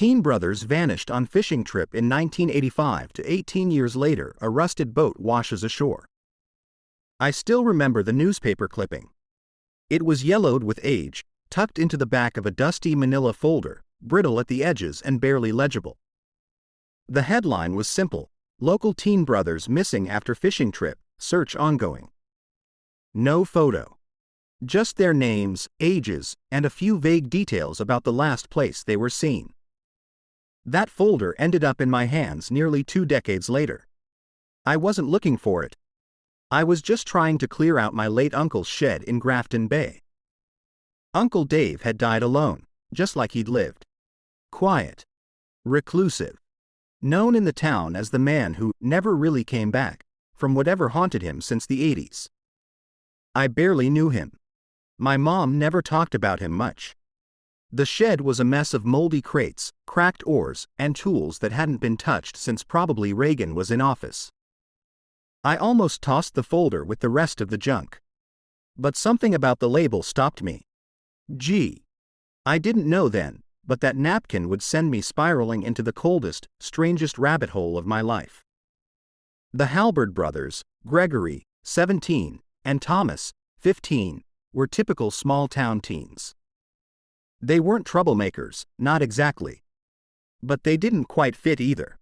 Teen brothers vanished on fishing trip in 1985 to 18 years later a rusted boat washes ashore. I still remember the newspaper clipping. It was yellowed with age, tucked into the back of a dusty manila folder, brittle at the edges and barely legible. The headline was simple: Local teen brothers missing after fishing trip, search ongoing. No photo. Just their names, ages, and a few vague details about the last place they were seen. That folder ended up in my hands nearly 2 decades later. I wasn't looking for it. I was just trying to clear out my late uncle's shed in Grafton Bay. Uncle Dave had died alone, just like he'd lived. Quiet. Reclusive. Known in the town as the man who never really came back from whatever haunted him since the 80s. I barely knew him. My mom never talked about him much. The shed was a mess of moldy crates, cracked oars, and tools that hadn't been touched since probably Reagan was in office. I almost tossed the folder with the rest of the junk. But something about the label stopped me. Gee. I didn't know then, but that napkin would send me spiraling into the coldest, strangest rabbit hole of my life. The Halberd brothers, Gregory, 17, and Thomas, 15, were typical small-town teens. They weren't troublemakers, not exactly. But they didn't quite fit either.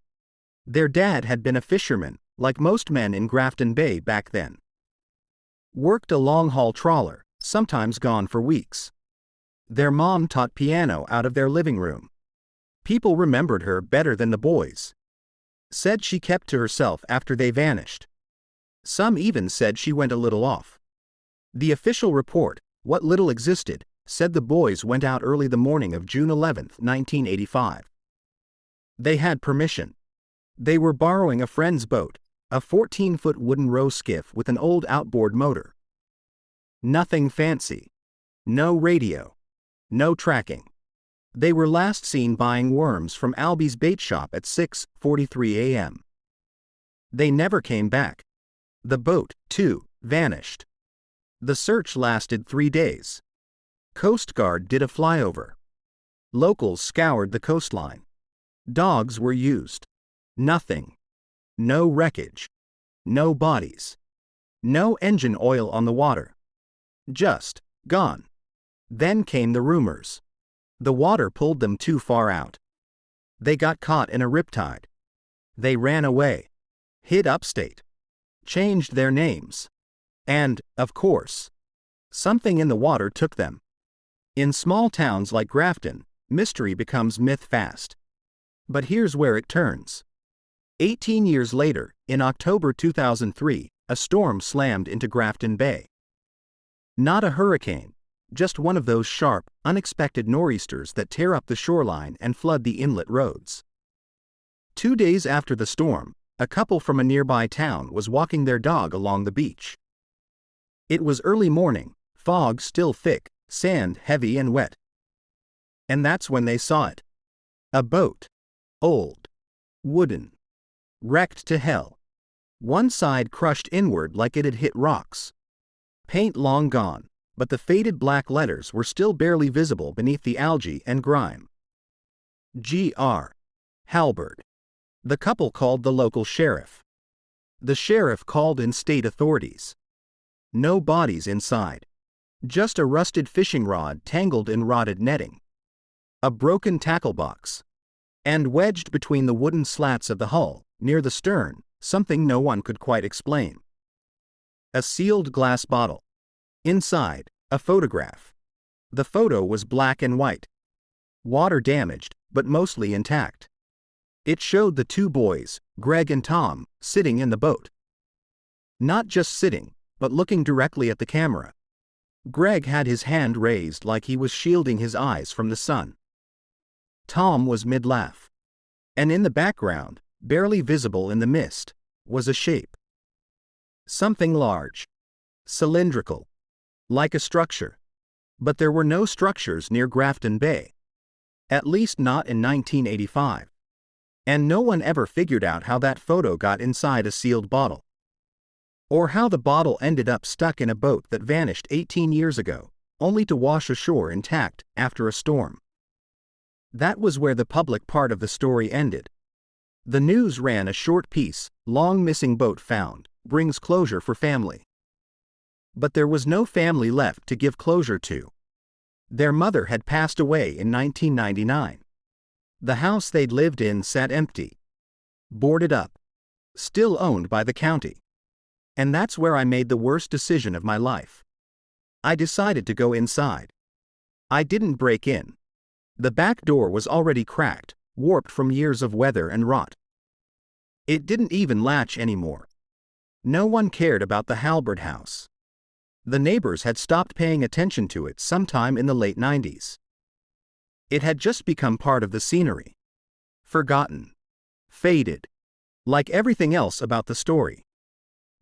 Their dad had been a fisherman, like most men in Grafton Bay back then. Worked a long-haul trawler, sometimes gone for weeks. Their mom taught piano out of their living room. People remembered her better than the boys. Said she kept to herself after they vanished. Some even said she went a little off. The official report, what little existed, said the boys went out early the morning of June 11, 1985. They had permission. They were borrowing a friend's boat, a 14-foot wooden row skiff with an old outboard motor. Nothing fancy. No radio. No tracking. They were last seen buying worms from Albie's bait shop at 6:43 a.m. They never came back. The boat, too, vanished. The search lasted 3 days. Coast Guard did a flyover. Locals scoured the coastline. Dogs were used. Nothing. No wreckage. No bodies. No engine oil on the water. Just gone. Then came the rumors. The water pulled them too far out. They got caught in a riptide. They ran away. Hid upstate. Changed their names. And, of course, something in the water took them. In small towns like Grafton, mystery becomes myth fast. But here's where it turns. 18 years later, in October 2003, a storm slammed into Grafton Bay. Not a hurricane, just one of those sharp, unexpected nor'easters that tear up the shoreline and flood the inlet roads. 2 days after the storm, a couple from a nearby town was walking their dog along the beach. It was early morning, fog still thick, sand heavy and wet. And that's when they saw it. A boat. Old. Wooden. Wrecked to hell. One side crushed inward like it had hit rocks. Paint long gone, but the faded black letters were still barely visible beneath the algae and grime. Gr. Halberd. The couple called the local sheriff. The sheriff called in state authorities. No bodies inside. Just a rusted fishing rod tangled in rotted netting. A broken tackle box. And wedged between the wooden slats of the hull, near the stern, something no one could quite explain. A sealed glass bottle. Inside, a photograph. The photo was black and white. Water damaged, but mostly intact. It showed the 2 boys, Greg and Tom, sitting in the boat. Not just sitting, but looking directly at the camera. Greg had his hand raised like he was shielding his eyes from the sun. Tom was mid-laugh. And in the background, barely visible in the mist, was a shape. Something large. Cylindrical. Like a structure. But there were no structures near Grafton Bay. At least not in 1985. And no one ever figured out how that photo got inside a sealed bottle. Or how the bottle ended up stuck in a boat that vanished 18 years ago, only to wash ashore intact after a storm. That was where the public part of the story ended. The news ran a short piece: long missing boat found, brings closure for family. But there was no family left to give closure to. Their mother had passed away in 1999. The house they'd lived in sat empty, boarded up, still owned by the county. And that's where I made the worst decision of my life. I decided to go inside. I didn't break in. The back door was already cracked, warped from years of weather and rot. It didn't even latch anymore. No one cared about the Halbert house. The neighbors had stopped paying attention to it sometime in the late 90s. It had just become part of the scenery. Forgotten. Faded. Like everything else about the story.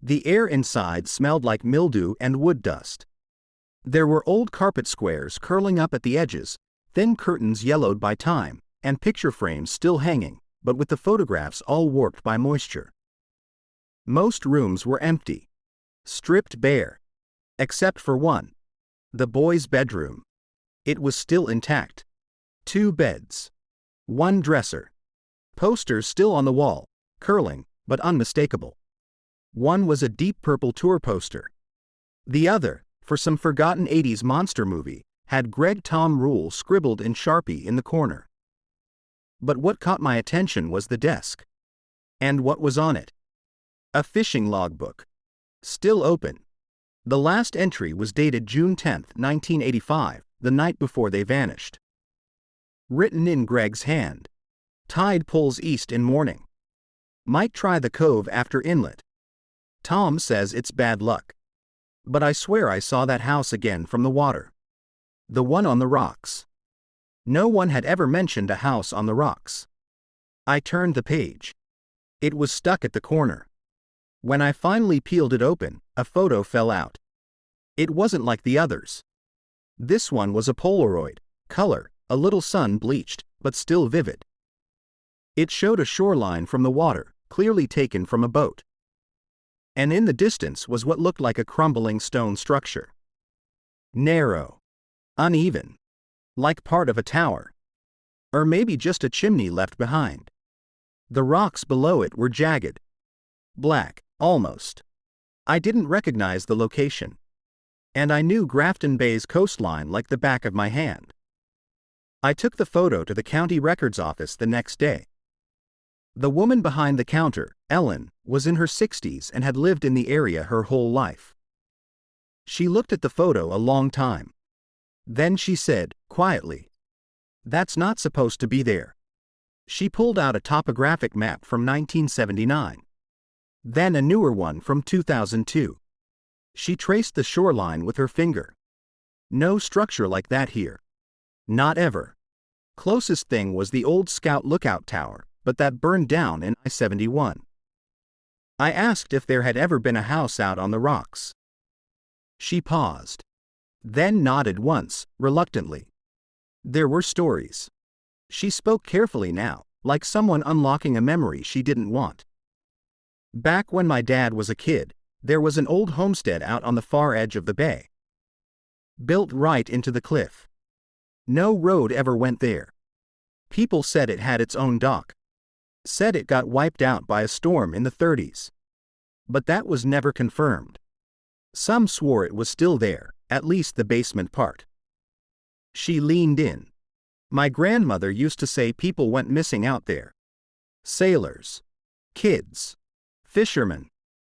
The air inside smelled like mildew and wood dust. There were old carpet squares curling up at the edges, thin curtains yellowed by time, and picture frames still hanging, but with the photographs all warped by moisture. Most rooms were empty. Stripped bare. Except for one. The boys' bedroom. It was still intact. 2 beds. 1 dresser. Posters still on the wall, curling, but unmistakable. One was a deep purple tour poster. The other, for some forgotten 80s monster movie, had Greg Tom Rule scribbled in Sharpie in the corner. But what caught my attention was the desk. And what was on it? A fishing logbook. Still open. The last entry was dated June 10, 1985, the night before they vanished. Written in Greg's hand. Tide pulls east in morning. Might try the cove after inlet. Tom says it's bad luck. But I swear I saw that house again from the water. The one on the rocks. No one had ever mentioned a house on the rocks. I turned the page. It was stuck at the corner. When I finally peeled it open, a photo fell out. It wasn't like the others. This one was a Polaroid, color, a little sun-bleached, but still vivid. It showed a shoreline from the water, clearly taken from a boat. And in the distance was what looked like a crumbling stone structure. Narrow. Uneven. Like part of a tower. Or maybe just a chimney left behind. The rocks below it were jagged. Black, almost. I didn't recognize the location. And I knew Grafton Bay's coastline like the back of my hand. I took the photo to the county records office the next day. The woman behind the counter, Ellen, was in her 60s and had lived in the area her whole life. She looked at the photo a long time. Then she said, quietly, "That's not supposed to be there." She pulled out a topographic map from 1979. Then a newer one from 2002. She traced the shoreline with her finger. No structure like that here. Not ever. Closest thing was the old Scout Lookout Tower, but that burned down in I-71. I asked if there had ever been a house out on the rocks. She paused. Then nodded once, reluctantly. There were stories. She spoke carefully now, like someone unlocking a memory she didn't want. Back when my dad was a kid, there was an old homestead out on the far edge of the bay. Built right into the cliff. No road ever went there. People said it had its own dock. Said it got wiped out by a storm in the 30s. But that was never confirmed. Some swore it was still there, at least the basement part. She leaned in. My grandmother used to say people went missing out there. Sailors. Kids. Fishermen.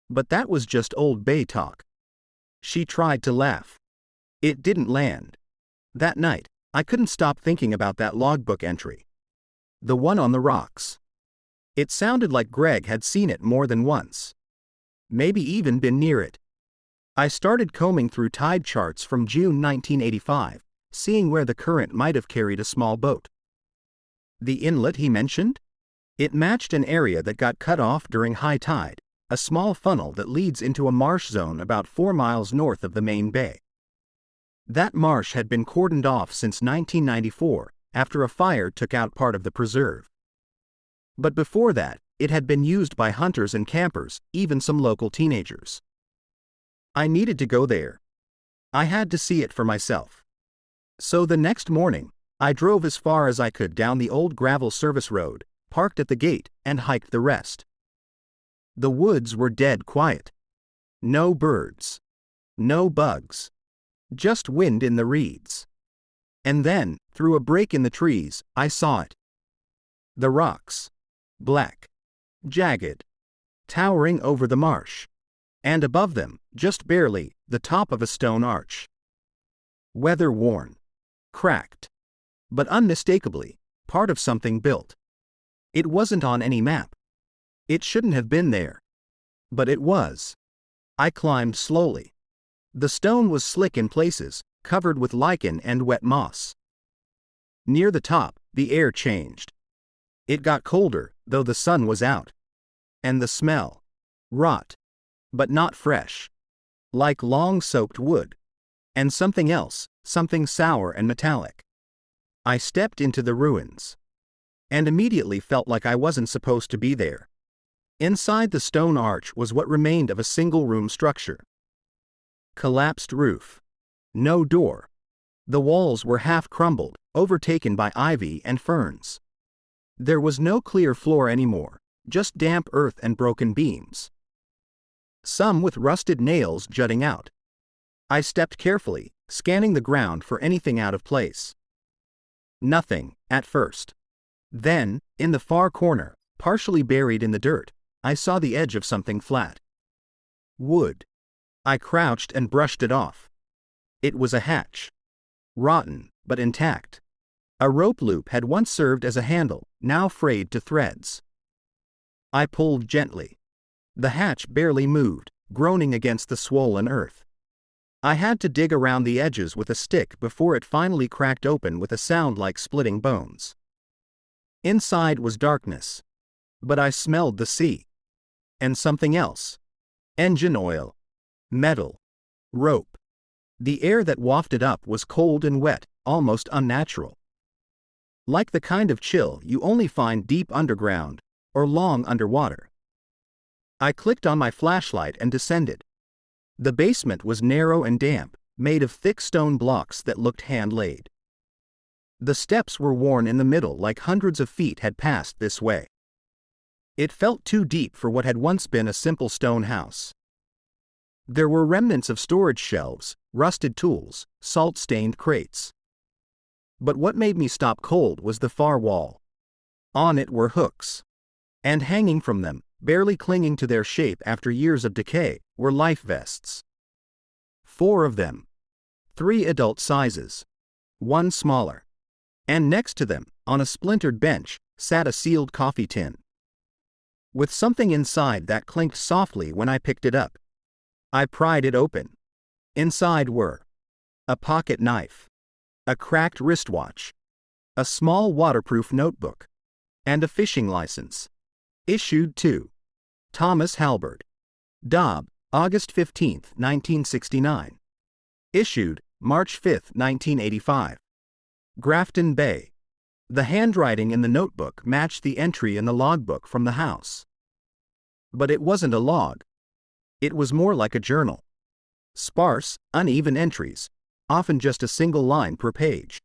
But that was just old bay talk. She tried to laugh. It didn't land. That night, I couldn't stop thinking about that logbook entry. The one on the rocks. It sounded like Greg had seen it more than once. Maybe even been near it. I started combing through tide charts from June 1985, seeing where the current might have carried a small boat. The inlet he mentioned? It matched an area that got cut off during high tide, a small funnel that leads into a marsh zone about 4 miles north of the main bay. That marsh had been cordoned off since 1994, after a fire took out part of the preserve. But before that, it had been used by hunters and campers, even some local teenagers. I needed to go there. I had to see it for myself. So the next morning, I drove as far as I could down the old gravel service road, parked at the gate, and hiked the rest. The woods were dead quiet. No birds. No bugs. Just wind in the reeds. And then, through a break in the trees, I saw it. The rocks. Black. Jagged. Towering over the marsh. And above them, just barely, the top of a stone arch. Weather-worn. Cracked. But unmistakably, part of something built. It wasn't on any map. It shouldn't have been there. But it was. I climbed slowly. The stone was slick in places, covered with lichen and wet moss. Near the top, the air changed. It got colder, though the sun was out. And the smell. Rot. But not fresh. Like long-soaked wood. And something else, something sour and metallic. I stepped into the ruins. And immediately felt like I wasn't supposed to be there. Inside the stone arch was what remained of a single-room structure. Collapsed roof. No door. The walls were half crumbled, overtaken by ivy and ferns. There was no clear floor anymore, just damp earth and broken beams. Some with rusted nails jutting out. I stepped carefully, scanning the ground for anything out of place. Nothing, at first. Then, in the far corner, partially buried in the dirt, I saw the edge of something flat. Wood. I crouched and brushed it off. It was a hatch. Rotten, but intact. A rope loop had once served as a handle, now frayed to threads. I pulled gently. The hatch barely moved, groaning against the swollen earth. I had to dig around the edges with a stick before it finally cracked open with a sound like splitting bones. Inside was darkness. But I smelled the sea. And something else. Engine oil. Metal. Rope. The air that wafted up was cold and wet, almost unnatural. Like the kind of chill you only find deep underground, or long underwater. I clicked on my flashlight and descended. The basement was narrow and damp, made of thick stone blocks that looked hand-laid. The steps were worn in the middle like hundreds of feet had passed this way. It felt too deep for what had once been a simple stone house. There were remnants of storage shelves, rusted tools, salt-stained crates. But what made me stop cold was the far wall. On it were hooks. And hanging from them, barely clinging to their shape after years of decay, were life vests. 4 of them. 3 adult sizes. 1 smaller. And next to them, on a splintered bench, sat a sealed coffee tin. With something inside that clinked softly when I picked it up. I pried it open. Inside were a pocket knife, a cracked wristwatch, a small waterproof notebook, and a fishing license. Issued to Thomas Halbert. Dobb, August 15, 1969. Issued March 5, 1985. Grafton Bay. The handwriting in the notebook matched the entry in the logbook from the house. But it wasn't a log. It was more like a journal. Sparse, uneven entries, often just a single line per page.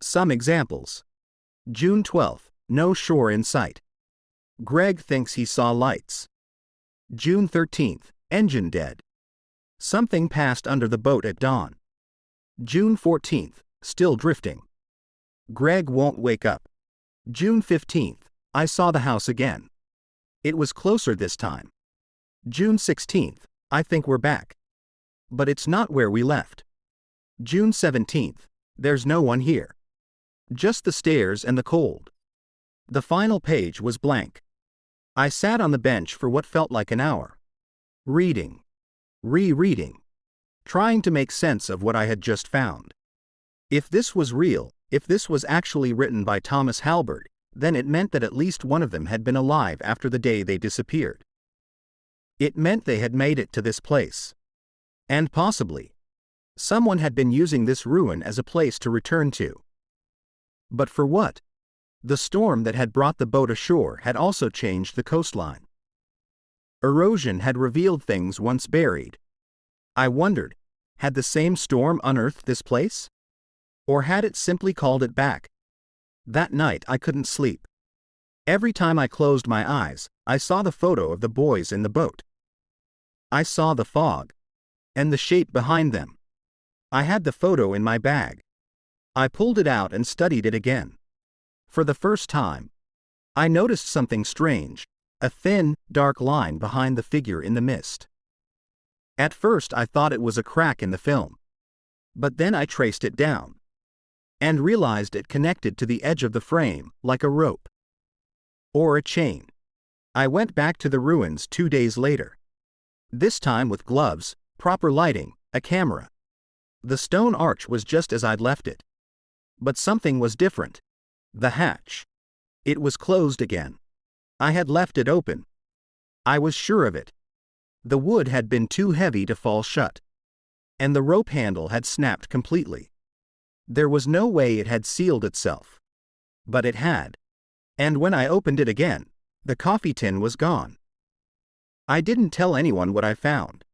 Some examples. June 12, no shore in sight. Greg thinks he saw lights. June 13, engine dead. Something passed under the boat at dawn. June 14, still drifting. Greg won't wake up. June 15, I saw the house again. It was closer this time. June 16, I think we're back. But it's not where we left. June 17, there's no one here. Just the stairs and the cold. The final page was blank. I sat on the bench for what felt like an hour. Reading. Rereading. Trying to make sense of what I had just found. If this was real, if this was actually written by Thomas Halbert, then it meant that at least one of them had been alive after the day they disappeared. It meant they had made it to this place. And possibly, someone had been using this ruin as a place to return to. But for what? The storm that had brought the boat ashore had also changed the coastline. Erosion had revealed things once buried. I wondered, had the same storm unearthed this place? Or had it simply called it back? That night I couldn't sleep. Every time I closed my eyes, I saw the photo of the boys in the boat. I saw the fog. And the shape behind them. I had the photo in my bag. I pulled it out and studied it again. For the first time, I noticed something strange, a thin, dark line behind the figure in the mist. At first I thought it was a crack in the film. But then I traced it down. And realized it connected to the edge of the frame, like a rope. Or a chain. I went back to the ruins 2 days later. This time with gloves, proper lighting, a camera. The stone arch was just as I'd left it. But something was different. The hatch. It was closed again. I had left it open. I was sure of it. The wood had been too heavy to fall shut. And the rope handle had snapped completely. There was no way it had sealed itself. But it had. And when I opened it again, the coffee tin was gone. I didn't tell anyone what I found.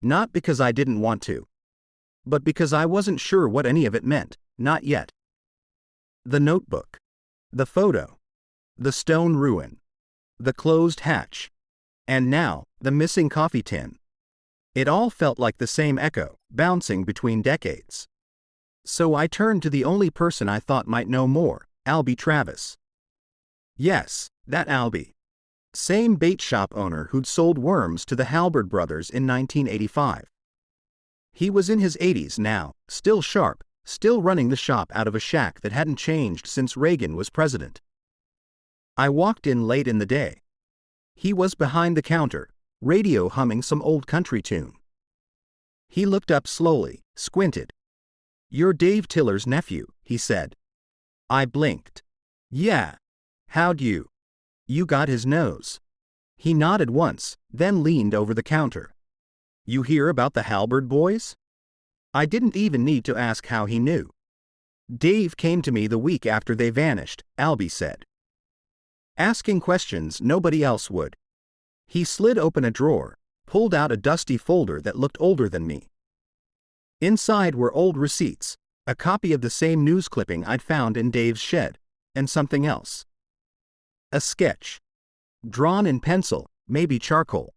Not because I didn't want to. But because I wasn't sure what any of it meant, not yet. The notebook. The photo. The stone ruin. The closed hatch. And now, the missing coffee tin. It all felt like the same echo, bouncing between decades. So I turned to the only person I thought might know more, Albie Travis. Yes, that Albie. Same bait shop owner who'd sold worms to the Halberd brothers in 1985. He was in his 80s now, still sharp, still running the shop out of a shack that hadn't changed since Reagan was president. I walked in late in the day. He was behind the counter, radio humming some old country tune. He looked up slowly, squinted. "You're Dave Tiller's nephew," he said. I blinked. "Yeah. How'd you? You got his nose." He nodded once, then leaned over the counter. "You hear about the Halberd boys?" I didn't even need to ask how he knew. "Dave came to me the week after they vanished," Albie said. Asking questions nobody else would. He slid open a drawer, pulled out a dusty folder that looked older than me. Inside were old receipts, a copy of the same news clipping I'd found in Dave's shed, and something else. A sketch. Drawn in pencil, maybe charcoal.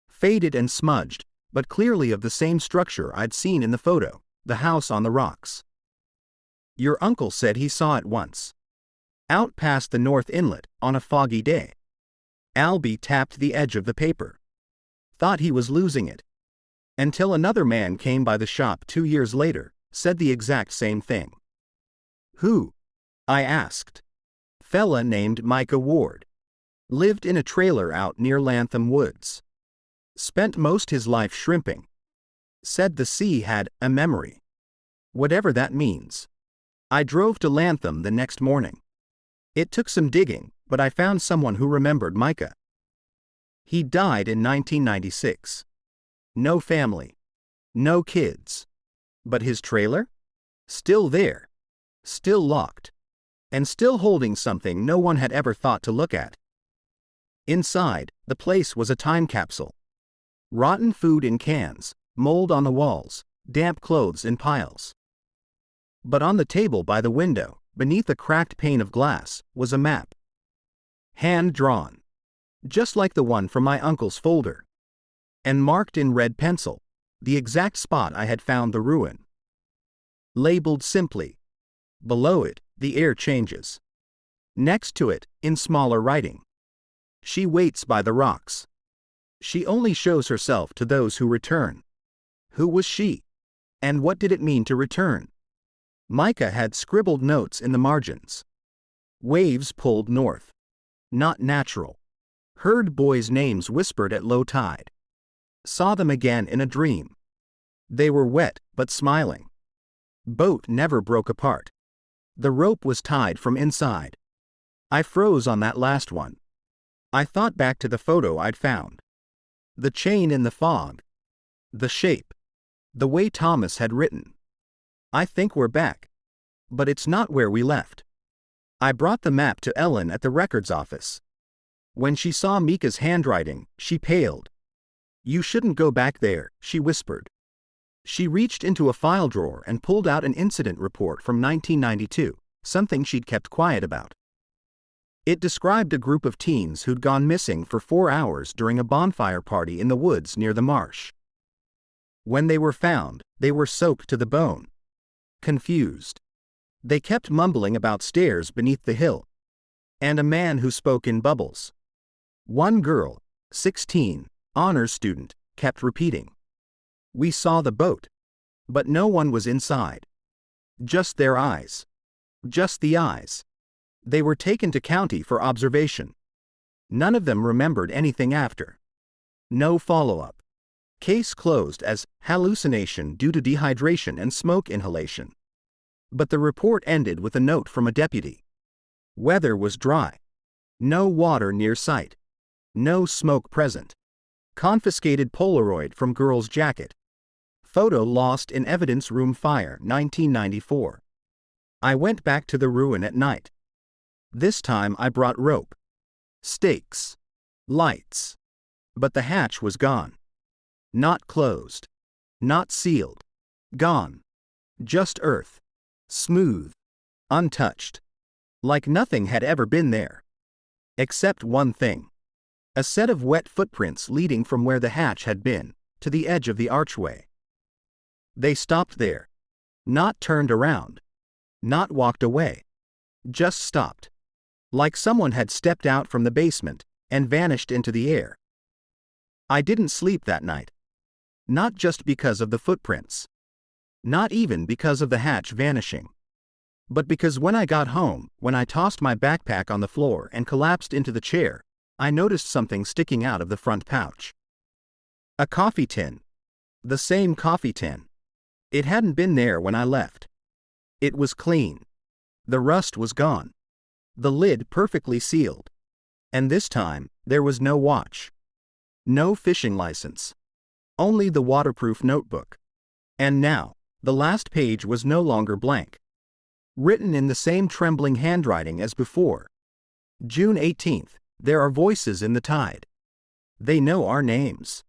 Faded and smudged, but clearly of the same structure I'd seen in the photo, the house on the rocks. "Your uncle said he saw it once. Out past the North Inlet, on a foggy day." Albie tapped the edge of the paper. "Thought he was losing it. Until another man came by the shop 2 years later, said the exact same thing." "Who?" I asked. "Fella named Micah Ward. Lived in a trailer out near Lantham Woods. Spent most his life shrimping. Said the sea had a memory. Whatever that means." I drove to Lantham the next morning. It took some digging, but I found someone who remembered Micah. He died in 1996. No family. No kids. But his trailer? Still there. Still locked. And still holding something no one had ever thought to look at. Inside, the place was a time capsule. Rotten food in cans, mold on the walls, damp clothes in piles. But on the table by the window, beneath a cracked pane of glass, was a map. Hand-drawn. Just like the one from my uncle's folder. And marked in red pencil, the exact spot I had found the ruin. Labeled simply. Below it, the air changes. Next to it, in smaller writing. She waits by the rocks. She only shows herself to those who return. Who was she? And what did it mean to return? Micah had scribbled notes in the margins. Waves pulled north. Not natural. Heard boys' names whispered at low tide. Saw them again in a dream. They were wet, but smiling. Boat never broke apart. The rope was tied from inside. I froze on that last one. I thought back to the photo I'd found. The chain in the fog. The shape. The way Thomas had written. I think we're back. But it's not where we left. I brought the map to Ellen at the records office. When she saw Mika's handwriting, she paled. "You shouldn't go back there," she whispered. She reached into a file drawer and pulled out an incident report from 1992, something she'd kept quiet about. It described a group of teens who'd gone missing for 4 hours during a bonfire party in the woods near the marsh. When they were found, they were soaked to the bone. Confused. They kept mumbling about stairs beneath the hill. And a man who spoke in bubbles. One girl, 16, honors student, kept repeating. "We saw the boat. But no one was inside. Just their eyes. Just the eyes." They were taken to county for observation. None of them remembered anything after. No follow-up. Case closed as hallucination due to dehydration and smoke inhalation. But the report ended with a note from a deputy. Weather was dry. No water near site. No smoke present. Confiscated Polaroid from girl's jacket. Photo lost in evidence room fire 1994. I went back to the ruin at night. This time I brought rope, stakes, lights. But the hatch was gone. Not closed. Not sealed. Gone. Just earth. Smooth. Untouched. Like nothing had ever been there. Except one thing. A set of wet footprints leading from where the hatch had been, to the edge of the archway. They stopped there. Not turned around. Not walked away. Just stopped. Like someone had stepped out from the basement and vanished into the air. I didn't sleep that night. Not just because of the footprints. Not even because of the hatch vanishing. But because when I got home, when I tossed my backpack on the floor and collapsed into the chair, I noticed something sticking out of the front pouch. A coffee tin. The same coffee tin. It hadn't been there when I left. It was clean. The rust was gone. The lid perfectly sealed. And this time, there was no watch. No fishing license. Only the waterproof notebook. And now, the last page was no longer blank. Written in the same trembling handwriting as before. June 18th, there are voices in the tide. They know our names.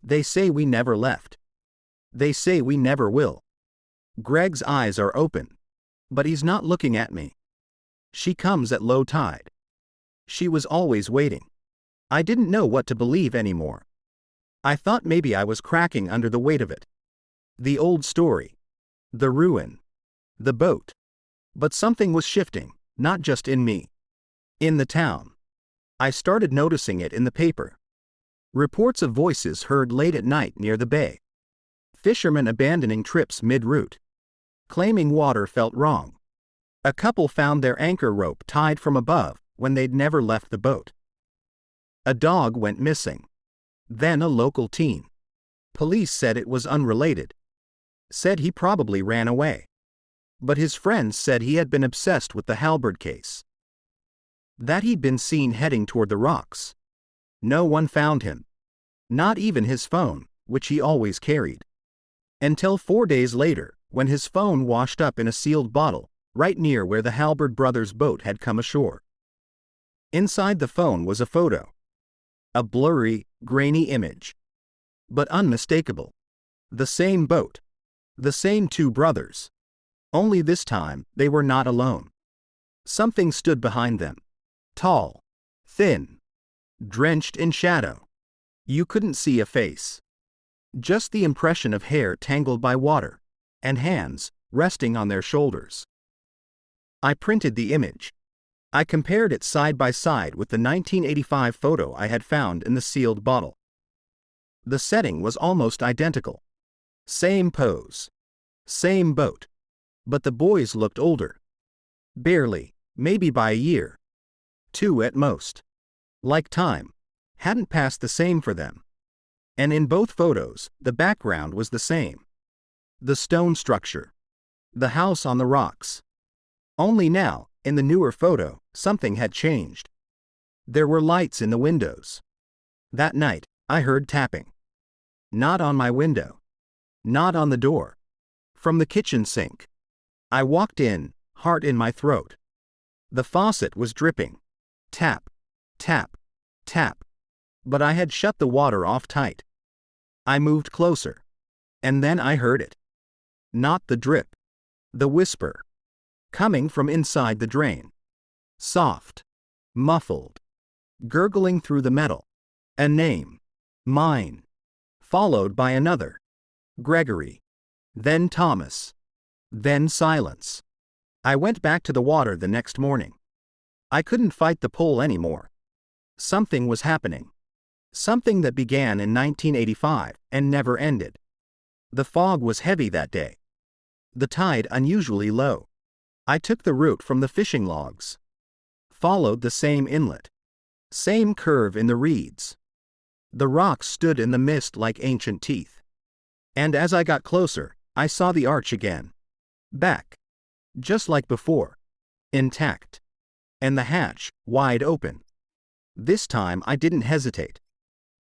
They say we never left. They say we never will. Greg's eyes are open. But he's not looking at me. She comes at low tide. She was always waiting. I didn't know what to believe anymore. I thought maybe I was cracking under the weight of it. The old story. The ruin. The boat. But something was shifting, not just in me. In the town. I started noticing it in the paper. Reports of voices heard late at night near the bay. Fishermen abandoning trips mid-route. Claiming water felt wrong. A couple found their anchor rope tied from above when they'd never left the boat. A dog went missing. Then a local teen. Police said it was unrelated. Said he probably ran away. But his friends said he had been obsessed with the halberd case. That he'd been seen heading toward the rocks. No one found him. Not even his phone, which he always carried. Until 4 days later, when his phone washed up in a sealed bottle, right near where the Halberd brothers' boat had come ashore. Inside the phone was a photo. A blurry, grainy image. But unmistakable. The same boat. The same two brothers. Only this time, they were not alone. Something stood behind them. Tall. Thin. Drenched in shadow. You couldn't see a face. Just the impression of hair tangled by water, and hands resting on their shoulders. I printed the image. I compared it side by side with the 1985 photo I had found in the sealed bottle. The setting was almost identical. Same pose. Same boat. But the boys looked older. Barely, maybe by a year. 2 at most. Like time hadn't passed the same for them. And in both photos, the background was the same. The stone structure. The house on the rocks. Only now, in the newer photo, something had changed. There were lights in the windows. That night, I heard tapping. Not on my window. Not on the door. From the kitchen sink. I walked in, heart in my throat. The faucet was dripping. Tap. Tap. Tap. But I had shut the water off tight. I moved closer. And then I heard it. Not the drip. The whisper. Coming from inside the drain. Soft. Muffled. Gurgling through the metal. A name. Mine. Followed by another. Gregory. Then Thomas. Then silence. I went back to the water the next morning. I couldn't fight the pull anymore. Something was happening. Something that began in 1985 and never ended. The fog was heavy that day. The tide unusually low. I took the route from the fishing logs. Followed the same inlet. Same curve in the reeds. The rocks stood in the mist like ancient teeth. And as I got closer, I saw the arch again. Back. Just like before. Intact. And the hatch, wide open. This time I didn't hesitate.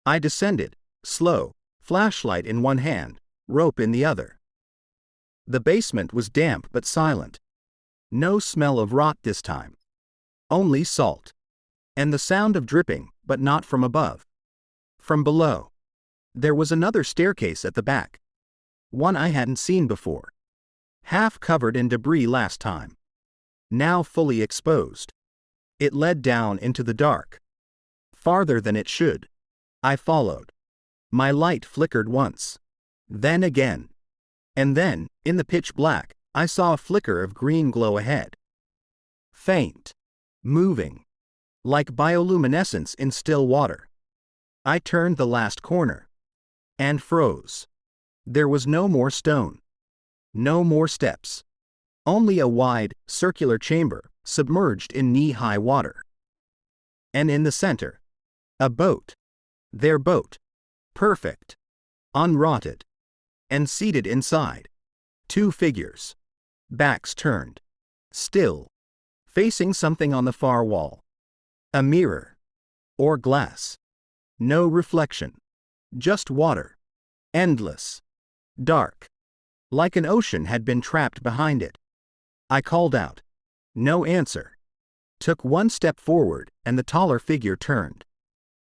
I descended, slow, flashlight in one hand, rope in the other. The basement was damp but silent. No smell of rot this time. Only salt. And the sound of dripping, but not from above. From below. There was another staircase at the back. One I hadn't seen before. Half covered in debris last time. Now fully exposed. It led down into the dark. Farther than it should. I followed. My light flickered once. Then again. And then, in the pitch black, I saw a flicker of green glow ahead. Faint. Moving. Like bioluminescence in still water. I turned the last corner. And froze. There was no more stone. No more steps. Only a wide, circular chamber, submerged in knee-high water. And in the center, a boat. Their boat. Perfect. Unrotted. And seated inside. 2 figures. Backs turned. Still. Facing something on the far wall. A mirror. Or glass. No reflection. Just water. Endless. Dark. Like an ocean had been trapped behind it. I called out. No answer. Took 1 step forward, and the taller figure turned.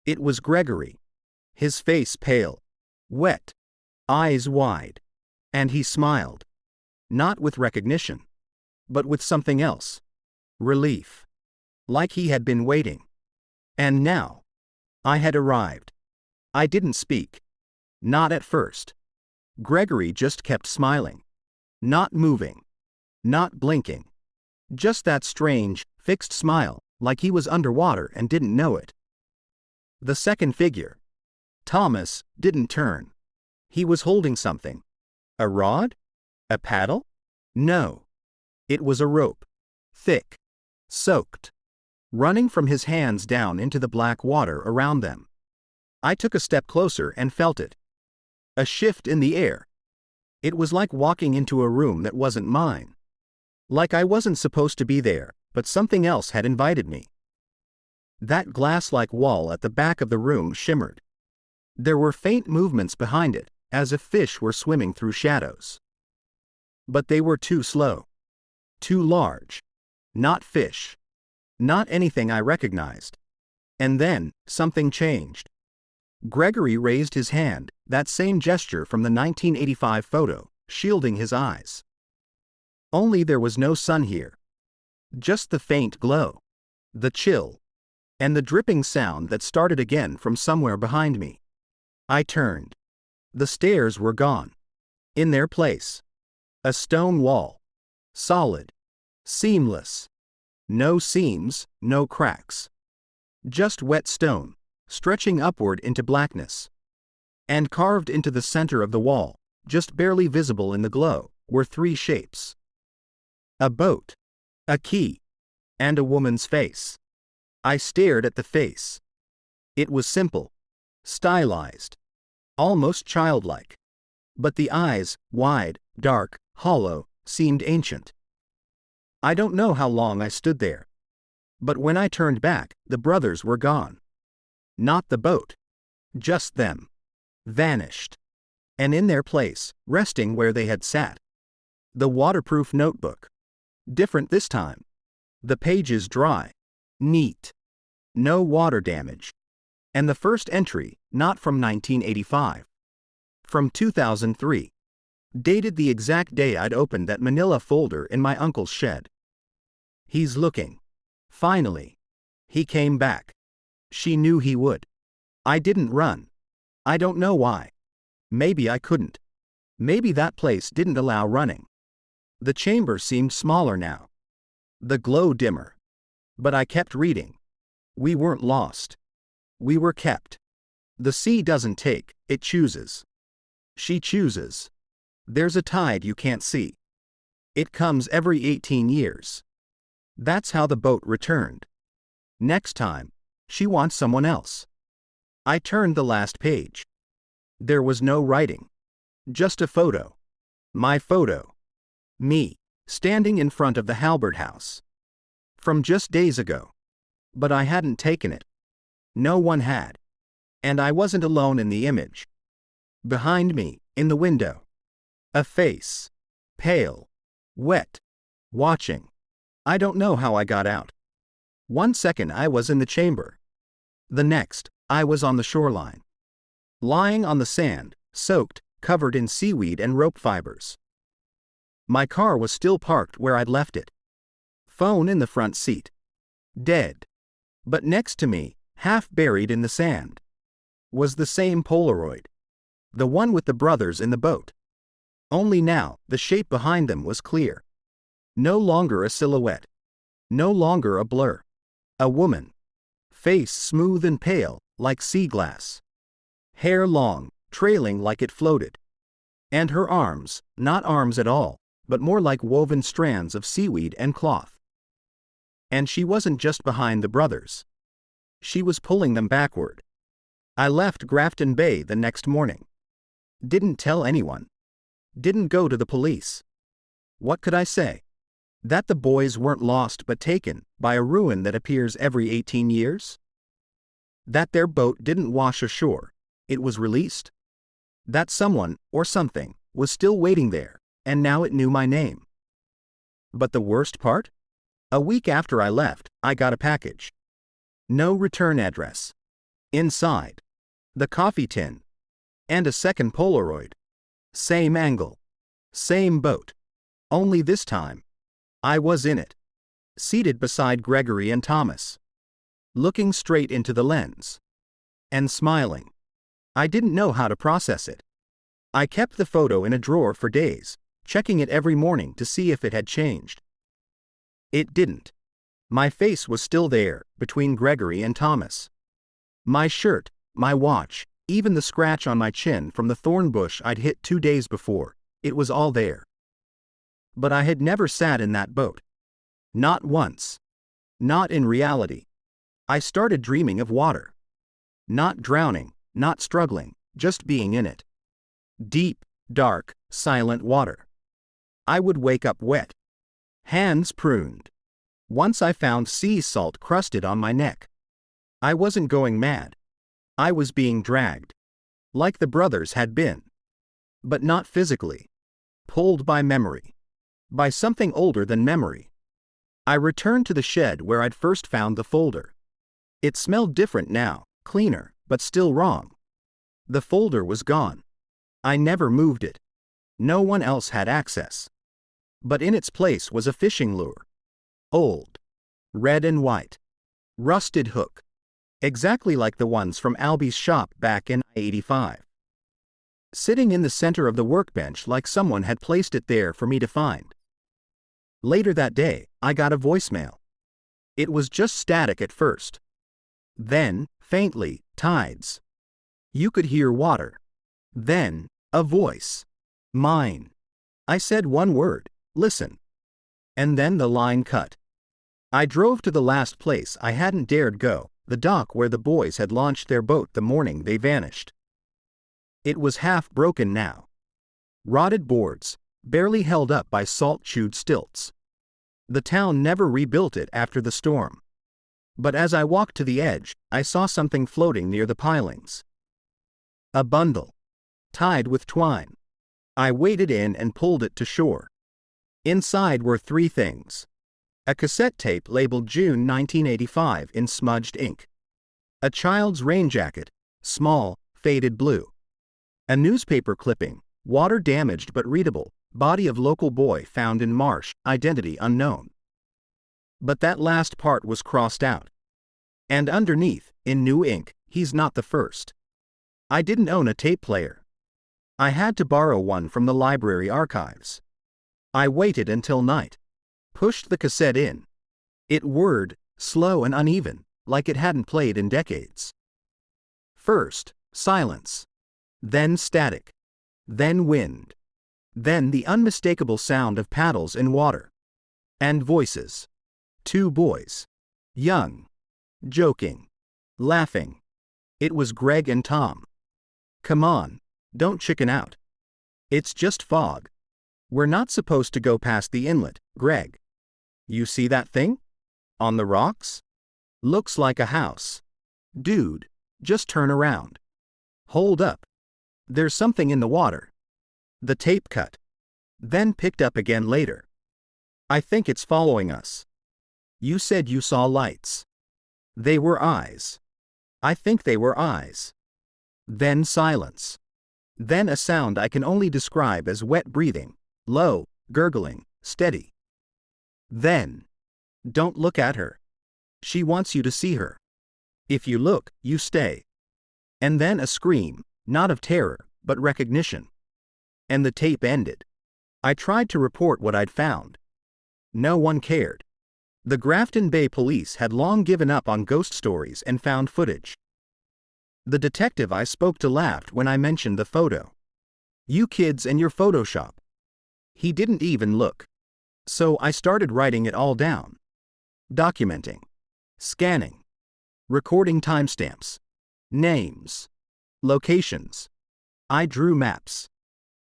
It was Gregory. His face pale. Wet. Eyes wide. And he smiled. Not with recognition. But with something else. Relief. Like he had been waiting. And now. I had arrived. I didn't speak. Not at first. Gregory just kept smiling. Not moving. Not blinking. Just that strange, fixed smile, like he was underwater and didn't know it. The second figure. Thomas didn't turn. He was holding something. A rod? A paddle? No. It was a rope. Thick. Soaked. Running from his hands down into the black water around them. I took a step closer and felt it. A shift in the air. It was like walking into a room that wasn't mine. Like I wasn't supposed to be there, but something else had invited me. That glass-like wall at the back of the room shimmered. There were faint movements behind it, as if fish were swimming through shadows. But they were too slow. Too large. Not fish. Not anything I recognized. And then, something changed. Gregory raised his hand, that same gesture from the 1985 photo, shielding his eyes. Only there was no sun here. Just the faint glow. The chill. And the dripping sound that started again from somewhere behind me. I turned. The stairs were gone. In their place. A stone wall. Solid. Seamless. No seams, no cracks. Just wet stone, stretching upward into blackness. And carved into the center of the wall, just barely visible in the glow, were 3 shapes. A boat. A key. And a woman's face. I stared at the face. It was simple. Stylized. Almost childlike. But the eyes, wide, dark, hollow, seemed ancient. I don't know how long I stood there. But when I turned back, the brothers were gone. Not the boat. Just them. Vanished. And in their place, resting where they had sat. The waterproof notebook. Different this time. The pages dry. Neat. No water damage. And the first entry, not from 1985. From 2003. Dated the exact day I'd opened that manila folder in my uncle's shed. He's looking. Finally. He came back. She knew he would. I didn't run. I don't know why. Maybe I couldn't. Maybe that place didn't allow running. The chamber seemed smaller now. The glow dimmer. But I kept reading. We weren't lost. We were kept. The sea doesn't take, it chooses. She chooses. There's a tide you can't see. It comes every 18 years. That's how the boat returned. Next time, she wants someone else. I turned the last page. There was no writing. Just a photo. My photo. Me, standing in front of the Halbert house. From just days ago. But I hadn't taken it. No one had. And I wasn't alone in the image. Behind me, in the window. A face. Pale. Wet. Watching. I don't know how I got out. 1 second I was in the chamber. The next, I was on the shoreline. Lying on the sand, soaked, covered in seaweed and rope fibers. My car was still parked where I'd left it. Phone in the front seat. Dead. But next to me, half buried in the sand, was the same Polaroid. The one with the brothers in the boat. Only now, the shape behind them was clear. No longer a silhouette. No longer a blur. A woman. Face smooth and pale, like sea glass. Hair long, trailing like it floated. And her arms, not arms at all, but more like woven strands of seaweed and cloth. And she wasn't just behind the brothers. She was pulling them backward. I left Grafton Bay the next morning. Didn't tell anyone. Didn't go to the police. What could I say? That the boys weren't lost but taken by a ruin that appears every 18 years? That their boat didn't wash ashore, it was released? That someone, or something, was still waiting there, and now it knew my name. But the worst part? A week after I left, I got a package. No return address. Inside. The coffee tin. And a second Polaroid. Same angle. Same boat. Only this time, I was in it. Seated beside Gregory and Thomas. Looking straight into the lens. And smiling. I didn't know how to process it. I kept the photo in a drawer for days, checking it every morning to see if it had changed. It didn't. My face was still there, between Gregory and Thomas. My shirt, my watch, even the scratch on my chin from the thorn bush I'd hit 2 days before, it was all there. But I had never sat in that boat. Not once. Not in reality. I started dreaming of water. Not drowning, not struggling, just being in it. Deep, dark, silent water. I would wake up wet. Hands pruned. Once I found sea salt crusted on my neck. I wasn't going mad. I was being dragged. Like the brothers had been. But not physically. Pulled by memory. By something older than memory. I returned to the shed where I'd first found the folder. It smelled different now, cleaner, but still wrong. The folder was gone. I never moved it. No one else had access. But in its place was a fishing lure. Old. Red and white. Rusted hook. Exactly like the ones from Albie's shop back in I-85. Sitting in the center of the workbench like someone had placed it there for me to find. Later that day, I got a voicemail. It was just static at first. Then, faintly, tides. You could hear water. Then, a voice. Mine. I said one word, listen. And then the line cut. I drove to the last place I hadn't dared go, the dock where the boys had launched their boat the morning they vanished. It was half broken now. Rotted boards, barely held up by salt-chewed stilts. The town never rebuilt it after the storm. But as I walked to the edge, I saw something floating near the pilings. A bundle. Tied with twine. I waded in and pulled it to shore. Inside were 3 things. A cassette tape labeled June 1985 in smudged ink. A child's rain jacket, small, faded blue. A newspaper clipping, water damaged but readable, body of local boy found in marsh, identity unknown. But that last part was crossed out. And underneath, in new ink, he's not the first. I didn't own a tape player. I had to borrow one from the library archives. I waited until night. Pushed the cassette in. It whirred, slow and uneven, like it hadn't played in decades. First, silence. Then static. Then wind. Then the unmistakable sound of paddles in water. And voices. 2 boys. Young. Joking. Laughing. It was Greg and Tom. Come on, don't chicken out. It's just fog. We're not supposed to go past the inlet, Greg. You see that thing? On the rocks? Looks like a house. Dude, just turn around. Hold up. There's something in the water. The tape cut. Then picked up again later. I think it's following us. You said you saw lights. They were eyes. I think they were eyes. Then silence. Then a sound I can only describe as wet breathing, low, gurgling, steady. Then, don't look at her. She wants you to see her. If you look, you stay. And then a scream, not of terror, but recognition. And the tape ended. I tried to report what I'd found. No one cared. The Grafton Bay police had long given up on ghost stories and found footage. The detective I spoke to laughed when I mentioned the photo. You kids and your Photoshop. He didn't even look. So I started writing it all down. Documenting. Scanning. Recording timestamps. Names. Locations. I drew maps.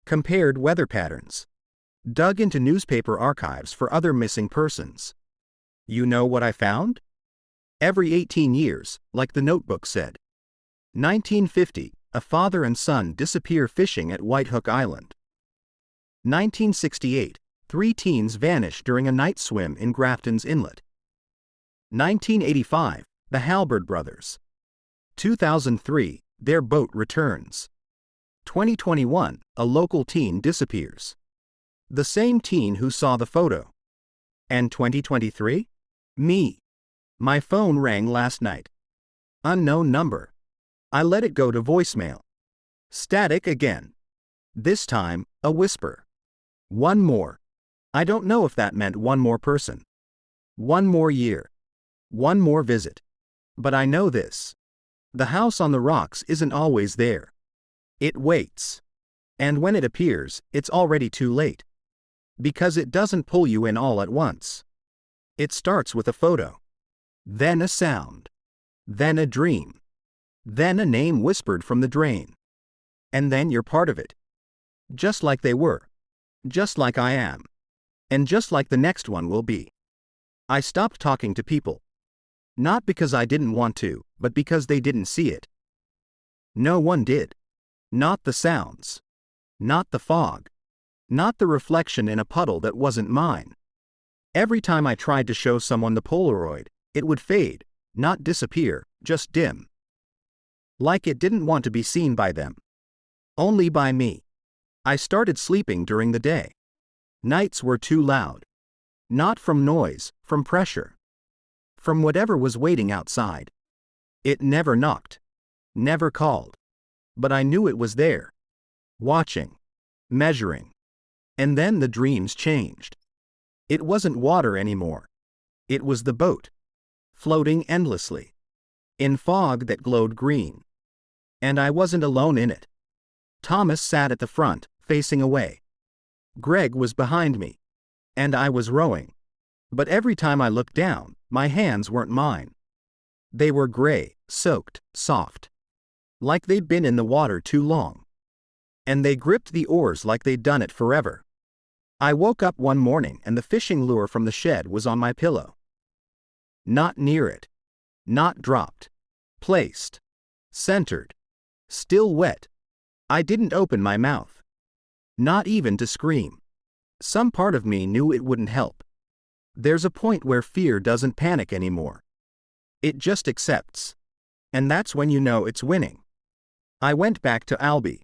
Compared weather patterns. Dug into newspaper archives for other missing persons. You know what I found? Every 18 years, like the notebook said. 1950, a father and son disappear fishing at White Hook Island. 1968, 3 teens vanish during a night swim in Grafton's Inlet. 1985, the Halberd brothers. 2003, their boat returns. 2021, a local teen disappears. The same teen who saw the photo. And 2023? Me. My phone rang last night. Unknown number. I let it go to voicemail. Static again. This time, a whisper. One more. I don't know if that meant one more person. One more year. One more visit. But I know this. The house on the rocks isn't always there. It waits. And when it appears, it's already too late. Because it doesn't pull you in all at once. It starts with a photo. Then a sound. Then a dream. Then a name whispered from the drain. And then you're part of it. Just like they were. Just like I am. And just like the next one will be. I stopped talking to people. Not because I didn't want to, but because they didn't see it. No one did. Not the sounds. Not the fog. Not the reflection in a puddle that wasn't mine. Every time I tried to show someone the Polaroid, it would fade, not disappear, just dim. Like it didn't want to be seen by them. Only by me. I started sleeping during the day. Nights were too loud. Not from noise, from pressure. From whatever was waiting outside. It never knocked. Never called. But I knew it was there. Watching. Measuring. And then the dreams changed. It wasn't water anymore. It was the boat. Floating endlessly. In fog that glowed green. And I wasn't alone in it. Thomas sat at the front, facing away. Greg was behind me. And I was rowing. But every time I looked down, my hands weren't mine. They were gray, soaked, soft. Like they'd been in the water too long. And they gripped the oars like they'd done it forever. I woke up one morning and the fishing lure from the shed was on my pillow. Not near it. Not dropped. Placed. Centered. Still wet. I didn't open my mouth. Not even to scream. Some part of me knew it wouldn't help. There's a point where fear doesn't panic anymore. It just accepts. And that's when you know it's winning. I went back to Albie.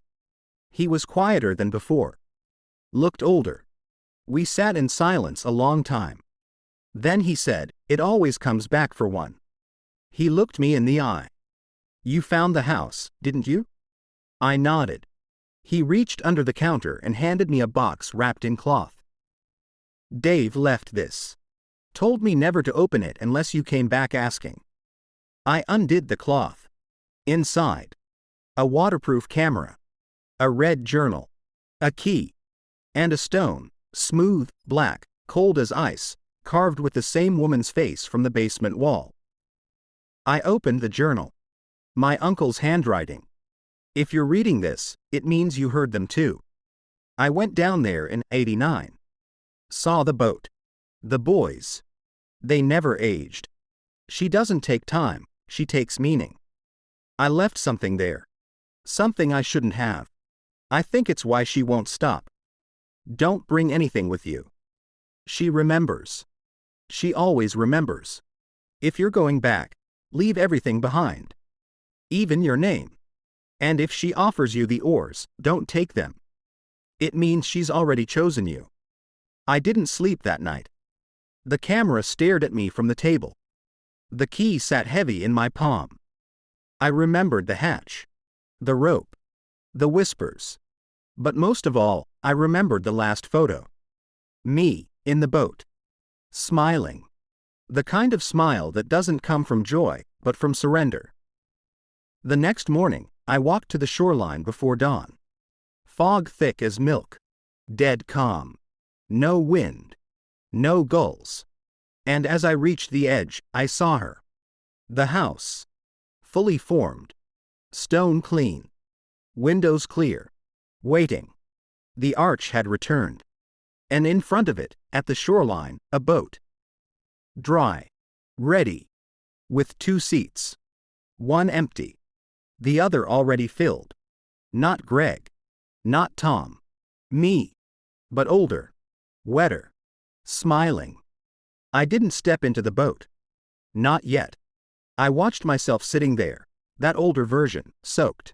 He was quieter than before. Looked older. We sat in silence a long time. Then he said, "It always comes back for one." He looked me in the eye. "You found the house, didn't you?" I nodded. He reached under the counter and handed me a box wrapped in cloth. "Dave left this. Told me never to open it unless you came back asking." I undid the cloth. Inside, a waterproof camera, a red journal, a key, and a stone, smooth, black, cold as ice, carved with the same woman's face from the basement wall. I opened the journal. My uncle's handwriting. "If you're reading this, it means you heard them too. I went down there in '89. Saw the boat. The boys. They never aged. She doesn't take time, she takes meaning. I left something there. Something I shouldn't have. I think it's why she won't stop. Don't bring anything with you. She remembers. She always remembers. If you're going back, leave everything behind. Even your name. And if she offers you the oars, don't take them. It means she's already chosen you." I didn't sleep that night. The camera stared at me from the table. The key sat heavy in my palm. I remembered the hatch, the rope, the whispers. But most of all, I remembered the last photo. Me, in the boat. Smiling. The kind of smile that doesn't come from joy, but from surrender. The next morning, I walked to the shoreline before dawn. Fog thick as milk. Dead calm. No wind. No gulls. And as I reached the edge, I saw her. The house. Fully formed. Stone clean. Windows clear. Waiting. The arch had returned. And in front of it, at the shoreline, a boat. Dry. Ready. With 2 seats. One empty. The other already filled. Not Greg. Not Tom. Me. But older. Wetter. Smiling. I didn't step into the boat. Not yet. I watched myself sitting there, that older version, soaked.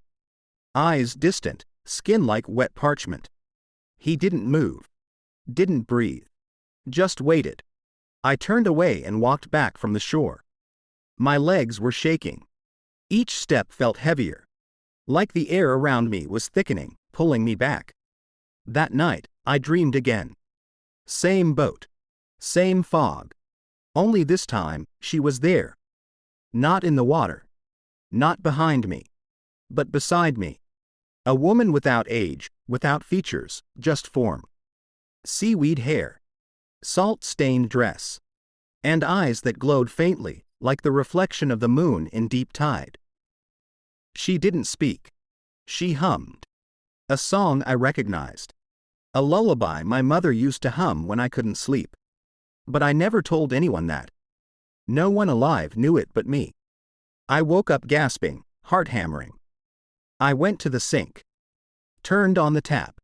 Eyes distant, skin like wet parchment. He didn't move. Didn't breathe. Just waited. I turned away and walked back from the shore. My legs were shaking. Each step felt heavier. Like the air around me was thickening, pulling me back. That night, I dreamed again. Same boat. Same fog. Only this time, she was there. Not in the water. Not behind me. But beside me. A woman without age, without features, just form. Seaweed hair. Salt-stained dress. And eyes that glowed faintly, like the reflection of the moon in deep tide. She didn't speak. She hummed. A song I recognized. A lullaby my mother used to hum when I couldn't sleep. But I never told anyone that. No one alive knew it but me. I woke up gasping, heart hammering. I went to the sink. Turned on the tap.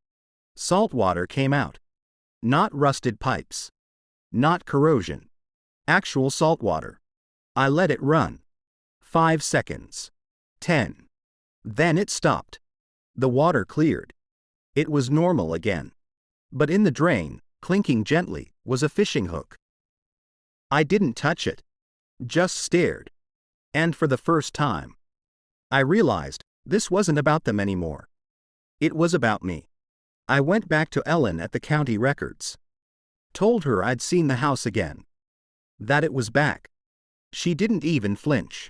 Salt water came out. Not rusted pipes. Not corrosion. Actual salt water. I let it run. 5 seconds. 10. Then it stopped. The water cleared. It was normal again. But in the drain, clinking gently, was a fishing hook. I didn't touch it. Just stared. And for the first time, I realized this wasn't about them anymore. It was about me. I went back to Ellen at the county records. Told her I'd seen the house again. That it was back. She didn't even flinch.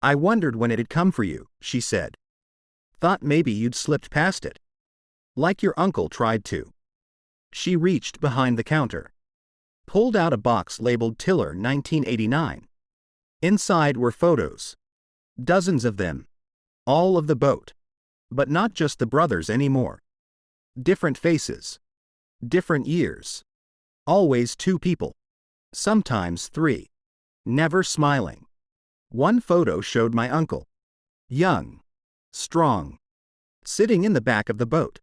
"I wondered when it'd come for you," she said. "Thought maybe you'd slipped past it. Like your uncle tried to." She reached behind the counter. Pulled out a box labeled Tiller 1989. Inside were photos. Dozens of them. All of the boat. But not just the brothers anymore. Different faces. Different years. Always 2 people. Sometimes 3. Never smiling. One photo showed my uncle. Young. Strong. Sitting in the back of the boat.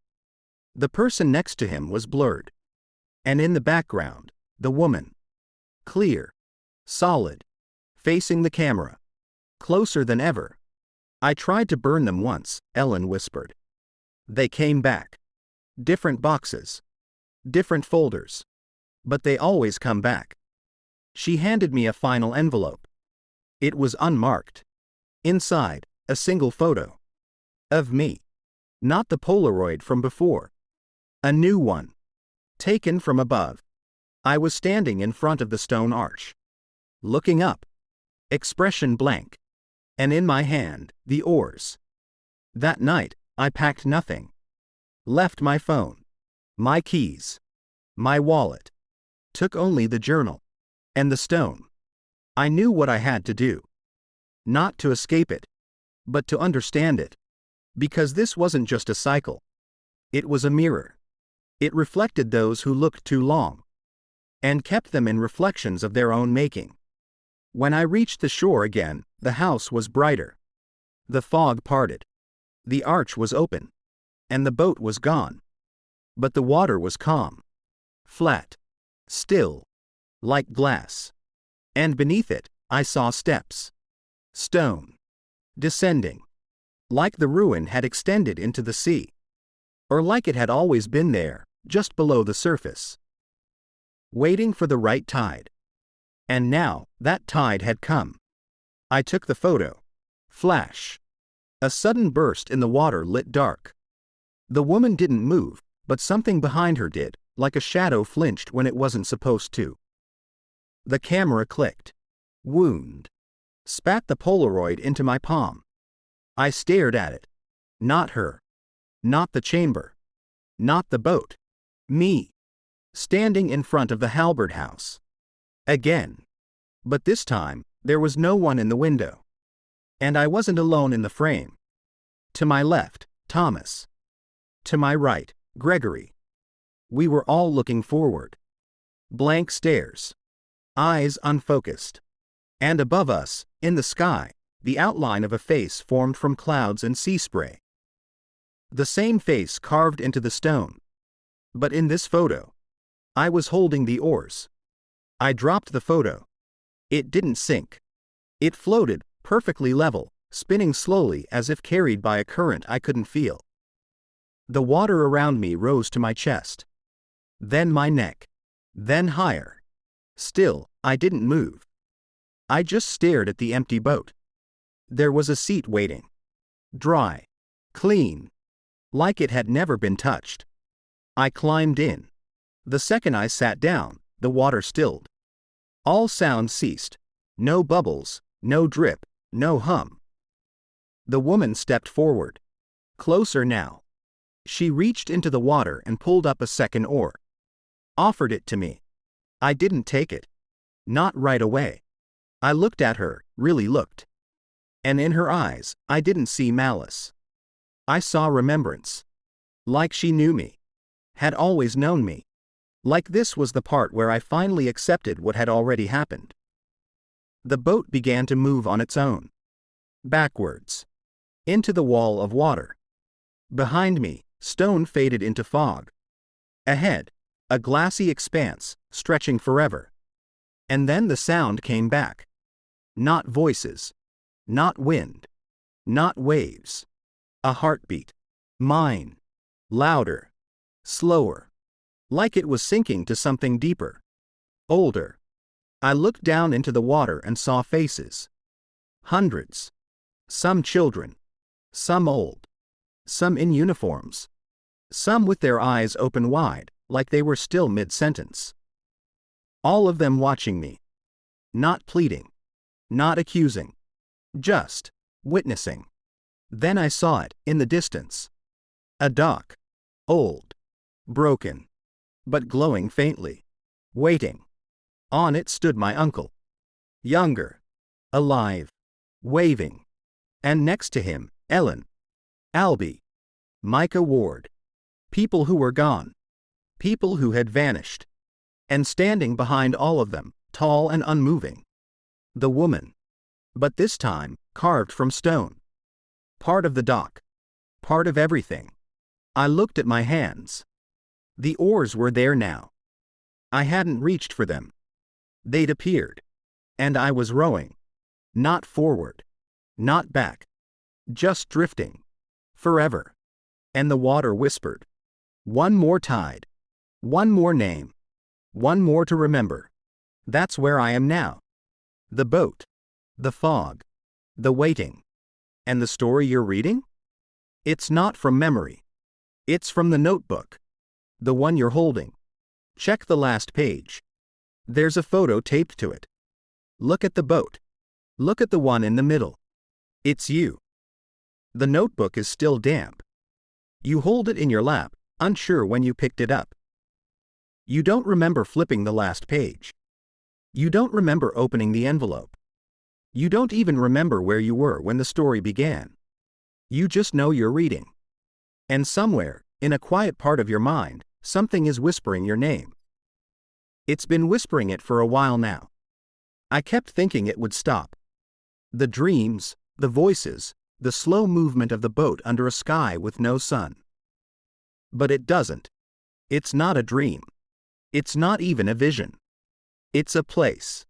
The person next to him was blurred. And in the background, the woman. Clear. Solid. Facing the camera. Closer than ever. "I tried to burn them once," Ellen whispered. They came back. Different boxes. Different folders. But they always come back. She handed me a final envelope. It was unmarked. Inside, a single photo. Of me. Not the Polaroid from before. A new one. Taken from above. I was standing in front of the stone arch. Looking up. Expression blank. And in my hand, the oars. That night, I packed nothing. Left my phone. My keys. My wallet. Took only the journal. And the stone. I knew what I had to do. Not to escape it. But to understand it. Because this wasn't just a cycle. It was a mirror. It reflected those who looked too long. And kept them in reflections of their own making. When I reached the shore again, the house was brighter. The fog parted. The arch was open. And the boat was gone. But the water was calm. Flat. Still. Like glass. And beneath it, I saw steps. Stone. Descending. Like the ruin had extended into the sea. Or like it had always been there, just below the surface. Waiting for the right tide. And now, that tide had come. I took the photo. Flash. A sudden burst in the water lit dark. The woman didn't move, but something behind her did, like a shadow flinched when it wasn't supposed to. The camera clicked. Wound. Spat the Polaroid into my palm. I stared at it. Not her. Not the chamber. Not the boat. Me. Standing in front of the Halberd house. Again. But this time, there was no one in the window. And I wasn't alone in the frame. To my left, Thomas. To my right, Gregory. We were all looking forward. Blank stares. Eyes unfocused. And above us, in the sky, the outline of a face formed from clouds and sea spray. The same face carved into the stone. But in this photo, I was holding the oars. I dropped the photo. It didn't sink. It floated, perfectly level, spinning slowly as if carried by a current I couldn't feel. The water around me rose to my chest. Then my neck. Then higher. Still, I didn't move. I just stared at the empty boat. There was a seat waiting. Dry. Clean. Like it had never been touched. I climbed in. The second I sat down, the water stilled. All sound ceased. No bubbles, no drip, no hum. The woman stepped forward. Closer now. She reached into the water and pulled up a second oar. Offered it to me. I didn't take it. Not right away. I looked at her, really looked. And in her eyes, I didn't see malice. I saw remembrance. Like she knew me. Had always known me. Like this was the part where I finally accepted what had already happened. The boat began to move on its own. Backwards. Into the wall of water. Behind me, stone faded into fog. Ahead, a glassy expanse, stretching forever. And then the sound came back. Not voices. Not wind. Not waves. A heartbeat. Mine. Louder. Slower. Like it was sinking to something deeper. Older. I looked down into the water and saw faces. Hundreds. Some children. Some old. Some in uniforms. Some with their eyes open wide, like they were still mid-sentence. All of them watching me. Not pleading. Not accusing. Just witnessing. Then I saw it, in the distance. A dock. Old. Broken. But glowing faintly. Waiting. On it stood my uncle. Younger. Alive. Waving. And next to him, Ellen. Albie. Micah Ward. People who were gone. People who had vanished. And standing behind all of them, tall and unmoving. The woman. But this time, carved from stone. Part of the dock. Part of everything. I looked at my hands. The oars were there now. I hadn't reached for them. They'd appeared. And I was rowing. Not forward. Not back. Just drifting. Forever. And the water whispered. One more tide. One more name. One more to remember. That's where I am now. The boat. The fog. The waiting. And the story you're reading? It's not from memory. It's from the notebook. The one you're holding. Check the last page. There's a photo taped to it. Look at the boat. Look at the one in the middle. It's you. The notebook is still damp. You hold it in your lap, unsure when you picked it up. You don't remember flipping the last page. You don't remember opening the envelope. You don't even remember where you were when the story began. You just know you're reading. And somewhere, in a quiet part of your mind, something is whispering your name. It's been whispering it for a while now. I kept thinking it would stop. The dreams, the voices, the slow movement of the boat under a sky with no sun. But it doesn't. It's not a dream. It's not even a vision. It's a place.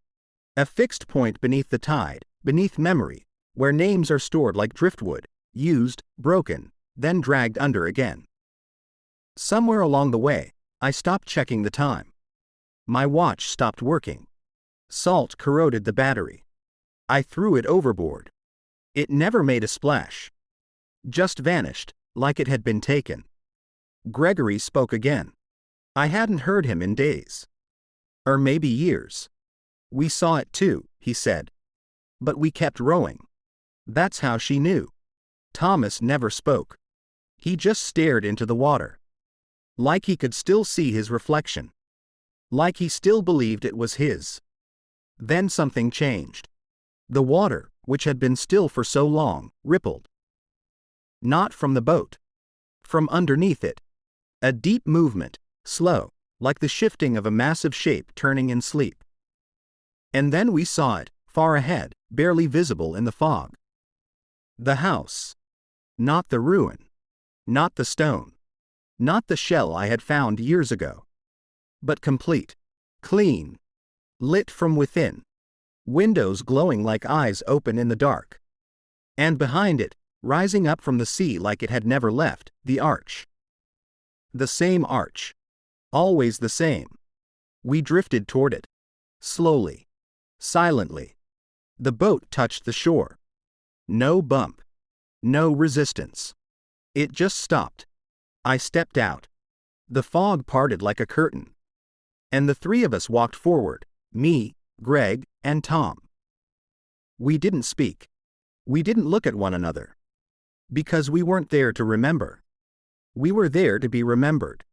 A fixed point beneath the tide, beneath memory, where names are stored like driftwood, used, broken, then dragged under again. Somewhere along the way, I stopped checking the time. My watch stopped working. Salt corroded the battery. I threw it overboard. It never made a splash. Just vanished, like it had been taken. Gregory spoke again. I hadn't heard him in days. Or maybe years. We saw it too, he said. But we kept rowing. That's how she knew. Thomas never spoke. He just stared into the water. Like he could still see his reflection. Like he still believed it was his. Then something changed. The water, which had been still for so long, rippled. Not from the boat. From underneath it. A deep movement, slow, like the shifting of a massive shape turning in sleep. And then we saw it, far ahead, barely visible in the fog. The house. Not the ruin. Not the stone. Not the shell I had found years ago. But complete. Clean. Lit from within. Windows glowing like eyes open in the dark. And behind it, rising up from the sea like it had never left, the arch. The same arch. Always the same. We drifted toward it. Slowly. Silently. The boat touched the shore. No bump. No resistance. It just stopped. I stepped out. The fog parted like a curtain. And the three of us walked forward, me, Greg, and Tom. We didn't speak. We didn't look at one another. Because we weren't there to remember. We were there to be remembered.